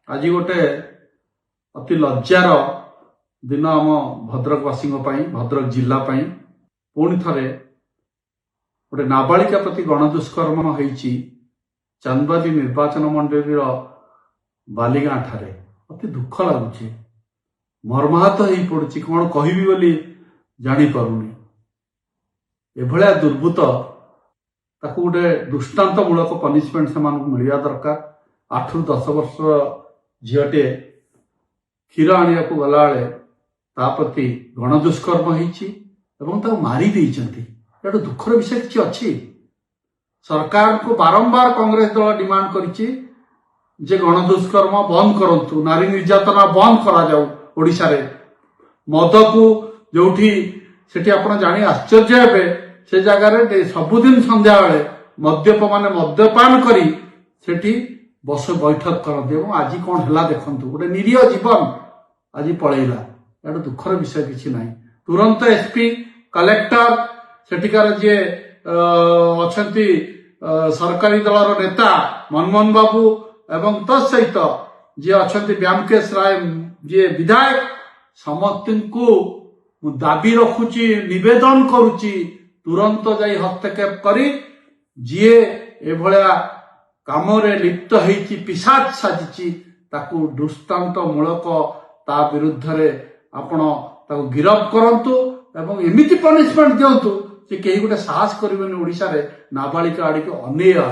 आज गोटे अति लज्जार दिन आम भद्रकवासी भद्रक जिला पुणी थे गोटे नाबालिका प्रति गणदुष्कर्म होती चांदबाली निर्वाचन मंडली बालीगाँ ठारे अति दुख लगुच मर्माहत हो पड़ी कौन कहबी बोली जापारूनी एभलिया दुर्बृत्त ताकू गोटे दृष्टांतमूलक पनिशमेंट से मिलवा दरकार 8 ରୁ 10 वर्ष झीटे क्षीर आने गला प्रति गणदुष्कर्म होती मारी देते दुखर विषय किसी अच्छी सरकार को बारंबार कांग्रेस दल डिमांड करिछि जे गणदुष्कर्म बंद करंतु नारी निर्यातना बंद करा जाऊ ओडिशा रे मद को जोठी सेठी आपण जानी आश्चर्य हेबे से जगह सबुदिन संध्या बेले मद्यप माने मद्यपान करी सेठी बस बैठक करते आज कौन है देखु गोटे निरीह जीवन आज पलैला यार दुखर विषय किसी ना तुरंत एसपी कलेक्टर सेठिकार जी अच्छा सरकारी दलर नेता मनमोहन बाबू एवं तत्सहित जी अच्छा व्यामकेश राय जी विधायक समस्त को दाबी रखुची निवेदन करुची तुरंत जाई हस्तक्षेप करी जी एभलिया काम लिप्त होती पिशाच साजिची ताकू दृष्टांत मूलक ता विरुद्ध रे आपण ताकू गिरफ करंतु एवं एमिति पनिशमेंट दिंतु जे कहीं गोटे साहस करेंगे ओडिशा रे नाबालिका आड़ी को अनेवा